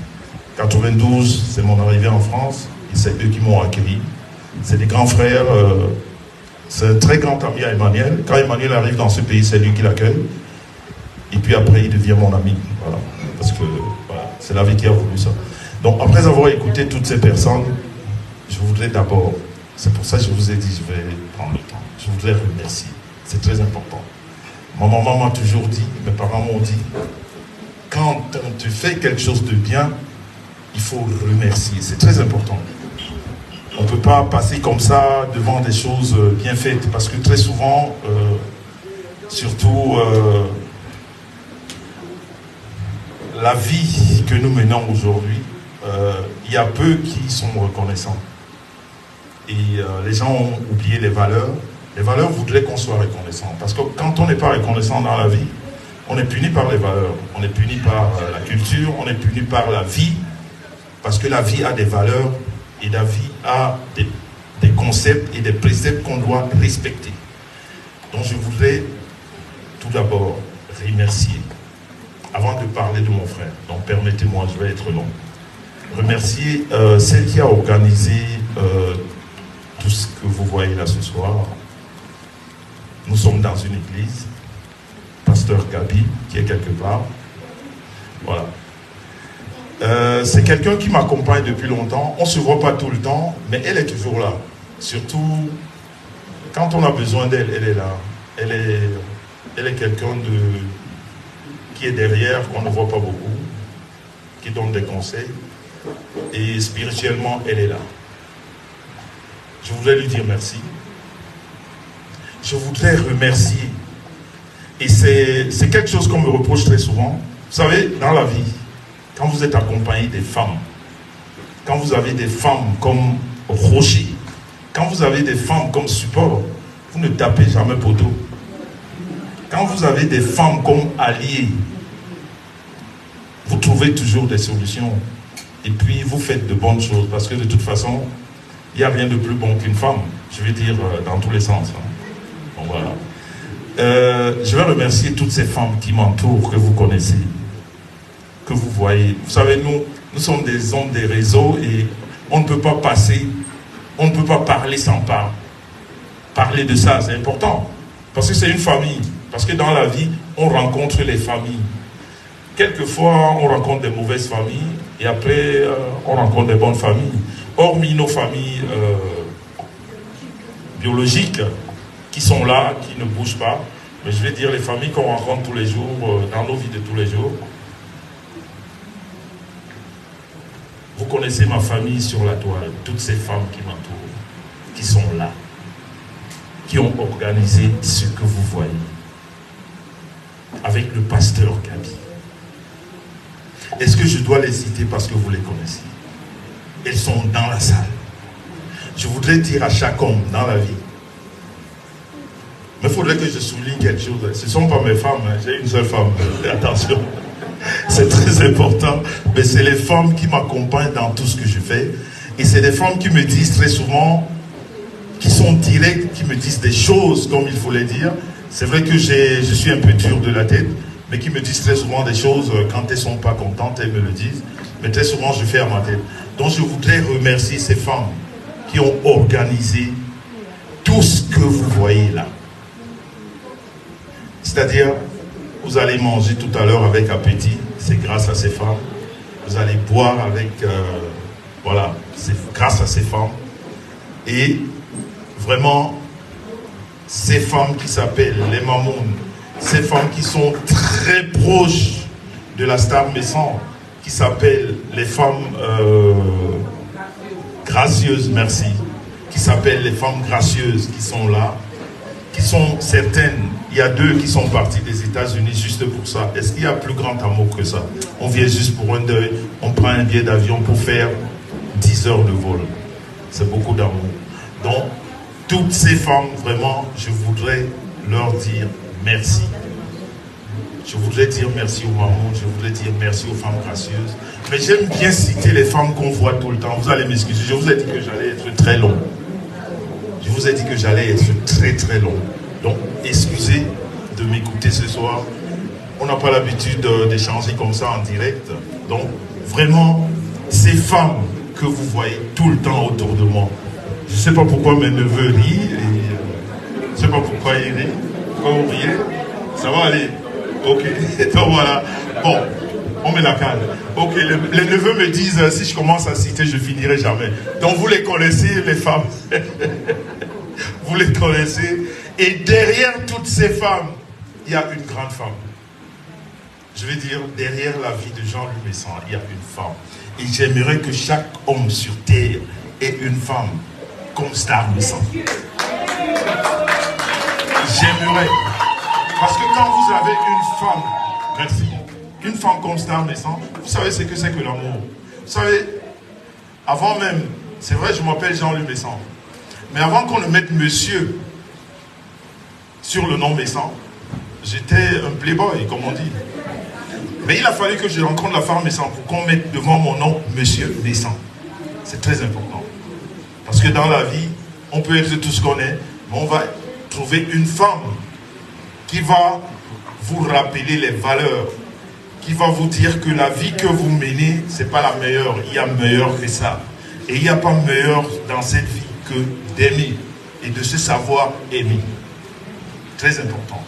92, c'est mon arrivée en France. Et c'est eux qui m'ont accueilli. C'est des grands frères. C'est un très grand ami à Emmanuel. Quand Emmanuel arrive dans ce pays, c'est lui qui l'accueille. Et puis après, il devient mon ami. Voilà. Parce que voilà, c'est la vie qui a voulu ça. Donc, après avoir écouté toutes ces personnes, je voudrais d'abord, c'est pour ça que je vous ai dit, je vais prendre le temps. Je voudrais remercier. C'est très important. Ma maman m'a toujours dit, mes parents m'ont dit, quand on te fait quelque chose de bien, il faut remercier. C'est très important. On ne peut pas passer comme ça devant des choses bien faites. Parce que très souvent, surtout la vie que nous menons aujourd'hui, il y a peu qui sont reconnaissants. Et les gens ont oublié les valeurs. Les valeurs voudraient qu'on soit reconnaissant. Parce que quand on n'est pas reconnaissant dans la vie, on est puni par les valeurs. On est puni par la culture, on est puni par la vie. Parce que la vie a des valeurs et la vie a des concepts et des préceptes qu'on doit respecter. Donc je voudrais tout d'abord remercier, avant de parler de mon frère, donc permettez-moi, je vais être long, remercier celle qui a organisé tout ce que vous voyez là ce soir. Nous sommes dans une église, pasteur Gabi, qui est quelque part. Voilà. C'est quelqu'un qui m'accompagne depuis longtemps. On ne se voit pas tout le temps, mais elle est toujours là. Surtout, quand on a besoin d'elle, elle est là. Elle est quelqu'un qui est derrière, qu'on ne voit pas beaucoup, qui donne des conseils. Et spirituellement, elle est là. Je voudrais lui dire merci. Je voudrais remercier. Et c'est quelque chose qu'on me reproche très souvent. Vous savez, dans la vie, quand vous êtes accompagné des femmes, quand vous avez des femmes comme rocher, quand vous avez des femmes comme support, vous ne tapez jamais poteau. Quand vous avez des femmes comme alliées, vous trouvez toujours des solutions. Et puis vous faites de bonnes choses. Parce que de toute façon, il n'y a rien de plus bon qu'une femme. Je veux dire dans tous les sens. Bon, voilà. Je vais remercier toutes ces femmes qui m'entourent, que vous connaissez, que vous voyez. Vous savez, nous sommes des hommes des réseaux et on ne peut pas passer, on ne peut pas parler sans parler de ça, c'est important. Parce que c'est une famille. Parce que dans la vie, on rencontre les familles. Quelquefois, on rencontre des mauvaises familles et après, on rencontre des bonnes familles. Hormis nos familles biologiques qui sont là, qui ne bougent pas, mais je vais dire les familles qu'on rencontre tous les jours, dans nos vies de tous les jours. Vous connaissez ma famille sur la toile, toutes ces femmes qui m'entourent, qui sont là, qui ont organisé ce que vous voyez, avec le pasteur Gabi. Est-ce que je dois les citer parce que vous les connaissez? Elles sont dans la salle. Je voudrais dire à chaque homme dans la vie, mais il faudrait que je souligne quelque chose. Ce ne sont pas mes femmes, hein. J'ai une seule femme. Attention, c'est très important. Mais c'est les femmes qui m'accompagnent dans tout ce que je fais. Et c'est des femmes qui me disent très souvent, qui sont directes, qui me disent des choses comme il faut les dire. C'est vrai que je suis un peu dur de la tête, mais qui me disent très souvent des choses, quand elles ne sont pas contentes, elles me le disent. Mais très souvent, je fais à ma tête. Donc je voudrais remercier ces femmes qui ont organisé tout ce que vous voyez là. C'est-à-dire, vous allez manger tout à l'heure avec appétit, c'est grâce à ces femmes. Vous allez boire avec, voilà, c'est grâce à ces femmes. Et vraiment, ces femmes qui s'appellent les Mamounes, ces femmes qui sont très proches de la Star Maison, qui s'appellent les femmes gracieuses, merci, qui s'appellent les femmes gracieuses, qui sont là, qui sont certaines. Il y a 2 qui sont parties des États-Unis juste pour ça. Est-ce qu'il y a plus grand amour que ça? On vient juste pour un deuil, on prend un billet d'avion pour faire 10 heures de vol. C'est beaucoup d'amour. Donc, toutes ces femmes, vraiment, je voudrais leur dire merci. Je voudrais dire merci aux mamans, je voudrais dire merci aux femmes gracieuses. Mais j'aime bien citer les femmes qu'on voit tout le temps. Vous allez m'excuser, je vous ai dit que j'allais être très long. Je vous ai dit que j'allais être très très long. Donc, excusez de m'écouter ce soir. On n'a pas l'habitude d'échanger comme ça en direct. Donc, vraiment, ces femmes que vous voyez tout le temps autour de moi. Je ne sais pas pourquoi mes neveux rient. Je ne sais pas pourquoi il rit. Pourquoi vous riez? Ça va aller? Ok. Donc voilà. Bon, on met la calme. Ok, les neveux me disent, si je commence à citer, je finirai jamais. Donc vous les connaissez, les femmes. Vous les connaissez. Et derrière toutes ces femmes, il y a une grande femme. Je veux dire, derrière la vie de Jean-Louis Messan, il y a une femme. Et j'aimerais que chaque homme sur terre ait une femme comme Star Messan. J'aimerais. Parce que quand vous avez une femme, merci, une femme comme Star Messan, vous savez ce que c'est que l'amour. Vous savez, avant même, c'est vrai, je m'appelle Jean-Louis Messan, mais avant qu'on ne mette monsieur sur le nom Messan, j'étais un playboy, comme on dit. Mais il a fallu que je rencontre la femme Messan pour qu'on mette devant mon nom monsieur Messan. C'est très important. Parce que dans la vie, on peut être tout ce qu'on est, mais on va trouver une femme qui va vous rappeler les valeurs, qui va vous dire que la vie que vous menez, ce n'est pas la meilleure. Il y a meilleur que ça. Et il n'y a pas meilleur dans cette vie que d'aimer et de se savoir aimer. Très important.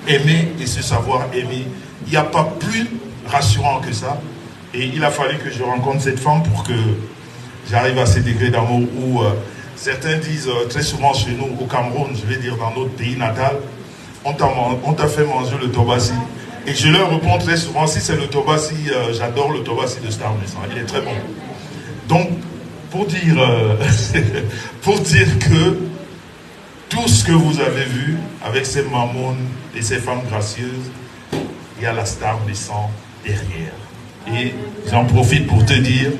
Aimer et se savoir aimer. Il n'y a pas plus rassurant que ça. Et il a fallu que je rencontre cette femme pour que j'arrive à ces degrés d'amour où certains disent très souvent chez nous au Cameroun, je vais dire dans notre pays natal, on t'a fait manger le tobassi. Et je leur réponds très souvent, si c'est le tobassi, j'adore le tobassi de Star Messan, il est très bon. Donc, pour dire que tout ce que vous avez vu avec ces mamounes et ces femmes gracieuses, il y a la Star Messan derrière. Et j'en profite pour te dire,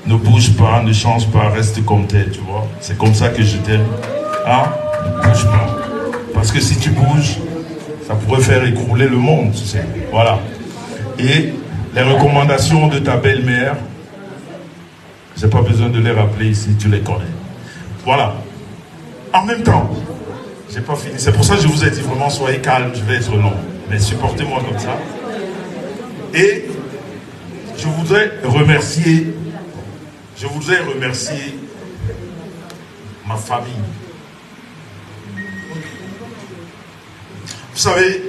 ne bouge pas, ne change pas, reste comme t'es, tu vois. C'est comme ça que je t'aime. Hein? Ne bouge pas. Parce que si tu bouges, ça pourrait faire écrouler le monde, tu sais. Voilà. Et les recommandations de ta belle-mère, j'ai pas besoin de les rappeler ici, tu les connais. Voilà. En même temps, j'ai pas fini. C'est pour ça que je vous ai dit vraiment, soyez calme, je vais être long. Mais supportez-moi comme ça. Et je voudrais remercier ma famille. Vous savez,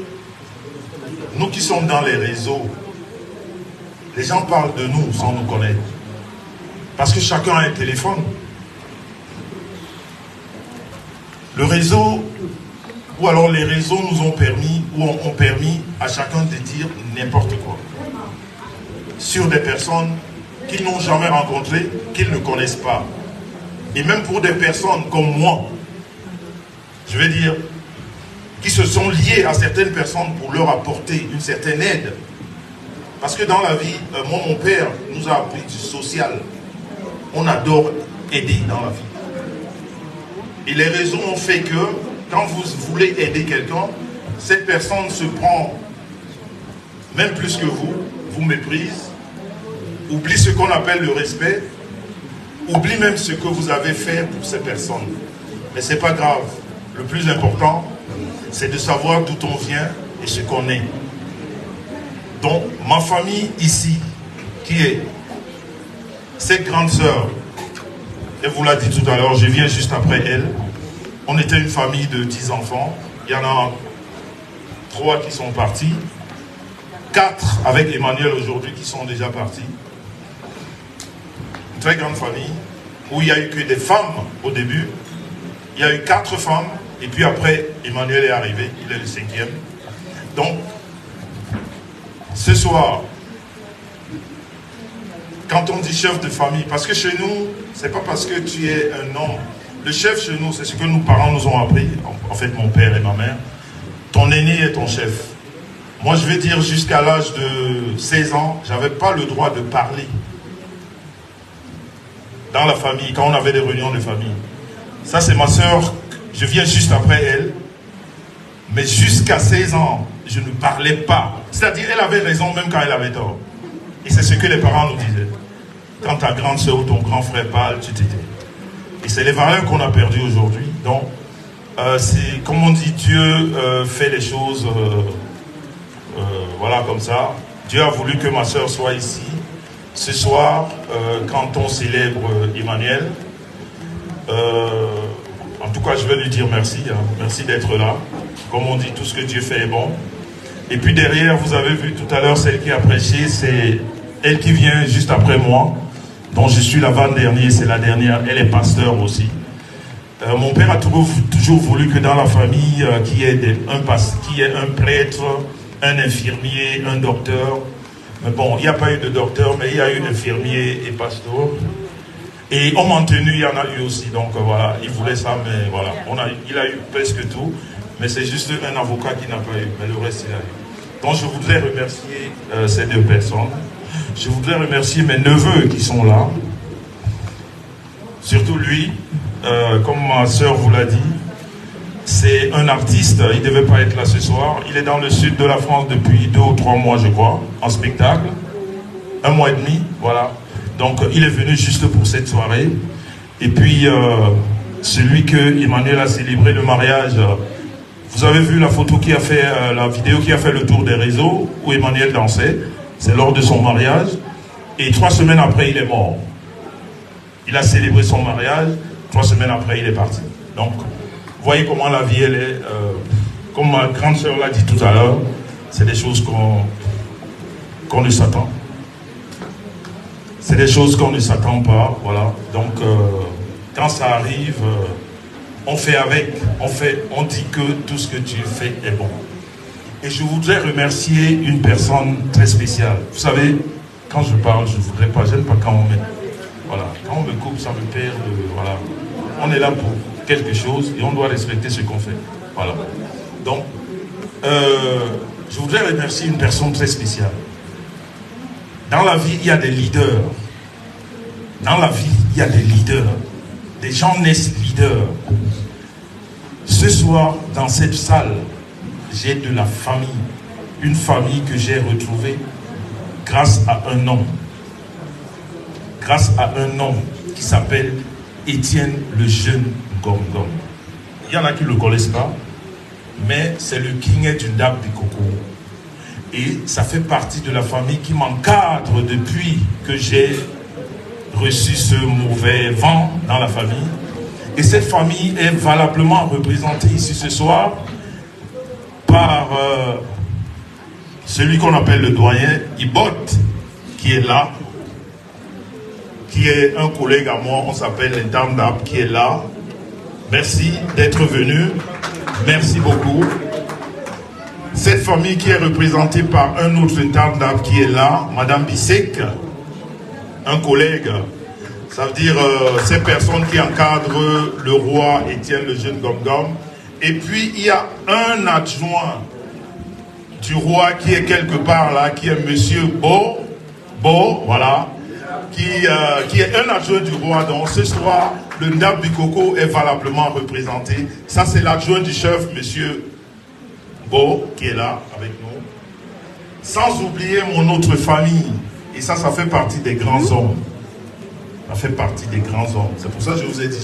nous qui sommes dans les réseaux, les gens parlent de nous sans nous connaître. Parce que chacun a un téléphone. Le réseau, ou alors les réseaux nous ont permis, ou ont permis à chacun de dire n'importe quoi. Sur des personnes qu'ils n'ont jamais rencontrées, qu'ils ne connaissent pas. Et même pour des personnes comme moi, je vais dire, qui se sont liés à certaines personnes pour leur apporter une certaine aide. Parce que dans la vie, moi, mon père nous a appris du social. On adore aider dans la vie. Et les raisons ont fait que, quand vous voulez aider quelqu'un, cette personne se prend, même plus que vous méprise, oublie ce qu'on appelle le respect, oublie même ce que vous avez fait pour ces personnes. Mais ce n'est pas grave. Le plus important, c'est de savoir d'où on vient et ce qu'on est. Donc, ma famille ici, qui est cette grande sœur, elle vous l'a dit tout à l'heure, je viens juste après elle. On était une famille de 10 enfants. Il y en a 3 qui sont partis. 4 avec Emmanuel aujourd'hui qui sont déjà partis. Une très grande famille où il n'y a eu que des femmes au début. Il y a eu 4 femmes. Et puis après, Emmanuel est arrivé, il est le 5e. Donc, ce soir, quand on dit chef de famille, parce que chez nous, c'est pas parce que tu es un homme. Le chef chez nous, c'est ce que nos parents nous ont appris, en fait mon père et ma mère. Ton aîné est ton chef. Moi, je vais dire, jusqu'à l'âge de 16 ans, je n'avais pas le droit de parler dans la famille, quand on avait des réunions de famille. Ça, c'est ma soeur. Je viens juste après elle, mais jusqu'à 16 ans, je ne parlais pas. C'est-à-dire, elle avait raison même quand elle avait tort. Et c'est ce que les parents nous disaient. Quand ta grande soeur ou ton grand frère parle, tu t'étais. Et c'est les valeurs qu'on a perdues aujourd'hui. Donc, c'est comme on dit, Dieu fait les choses, voilà, comme ça. Dieu a voulu que ma soeur soit ici. Ce soir, quand on célèbre Emmanuel, en tout cas, je vais lui dire merci. Hein. Merci d'être là. Comme on dit, tout ce que Dieu fait est bon. Et puis derrière, vous avez vu tout à l'heure, celle qui a prêché, c'est elle qui vient juste après moi, dont je suis l'avant-dernier, c'est la dernière. Elle est pasteur aussi. Mon père a toujours voulu que dans la famille, qu'il y ait un prêtre, un infirmier, un docteur. Mais bon, il n'y a pas eu de docteur, mais il y a eu infirmier et pasteur. Et homme en tenue, il y en a eu aussi. Donc voilà, il voulait ça, mais voilà. Il a eu presque tout. Mais c'est juste un avocat qui n'a pas eu. Mais le reste, il a eu. Donc je voudrais remercier ces deux personnes. Je voudrais remercier mes neveux qui sont là. Surtout lui, comme ma soeur vous l'a dit. C'est un artiste, il ne devait pas être là ce soir. Il est dans le sud de la France depuis 2 ou 3 mois, je crois, en spectacle. 1 mois et demi, voilà. Donc, il est venu juste pour cette soirée. Et puis, celui que Emmanuel a célébré le mariage, vous avez vu la photo qui a fait, la vidéo qui a fait le tour des réseaux, où Emmanuel dansait. C'est lors de son mariage. Et 3 semaines après, il est mort. Il a célébré son mariage. 3 semaines après, il est parti. Donc, vous voyez comment la vie, elle est, comme ma grande sœur l'a dit tout à l'heure, c'est des choses qu'on ne s'attend. C'est des choses qu'on ne s'attend pas, voilà. Donc, quand ça arrive, on fait avec, on dit que tout ce que tu fais est bon. Et je voudrais remercier une personne très spéciale. Vous savez, quand je parle, je ne voudrais pas, j'aime pas quand on me... Voilà, quand on me coupe, ça me perd de... Voilà. On est là pour quelque chose et on doit respecter ce qu'on fait. Voilà. Donc, je voudrais remercier une personne très spéciale. Dans la vie, il y a des leaders. Dans la vie, il y a des leaders. Des gens naissent leaders. Ce soir, dans cette salle, j'ai de la famille. Une famille que j'ai retrouvée grâce à un homme. Grâce à un homme qui s'appelle Étienne le jeune Gom Gom. Il y en a qui ne le connaissent pas, mais c'est le King du Ndap Bikoko. Et ça fait partie de la famille qui m'encadre depuis que j'ai reçu ce mauvais vent dans la famille. Et cette famille est valablement représentée ici ce soir par celui qu'on appelle le doyen Ibot, qui est là, qui est un collègue à moi, on s'appelle les Dames d'Ab, qui est là. Merci d'être venu. Merci beaucoup. Cette famille qui est représentée par un autre Dame d'Ab qui est là, Madame Bissek, un collègue. Ça veut dire ces personnes qui encadrent le roi Étienne le jeune Gom Gom. Et puis il y a un adjoint du roi qui est quelque part là, qui est Monsieur Bo, voilà. Qui est un adjoint du roi. Donc ce soir, le Ndap Bikoko est valablement représenté. Ça, c'est l'adjoint du chef, monsieur Bo, qui est là avec nous. Sans oublier mon autre famille. Et ça fait partie des grands hommes. Ça fait partie des grands hommes. C'est pour ça que je vous ai dit.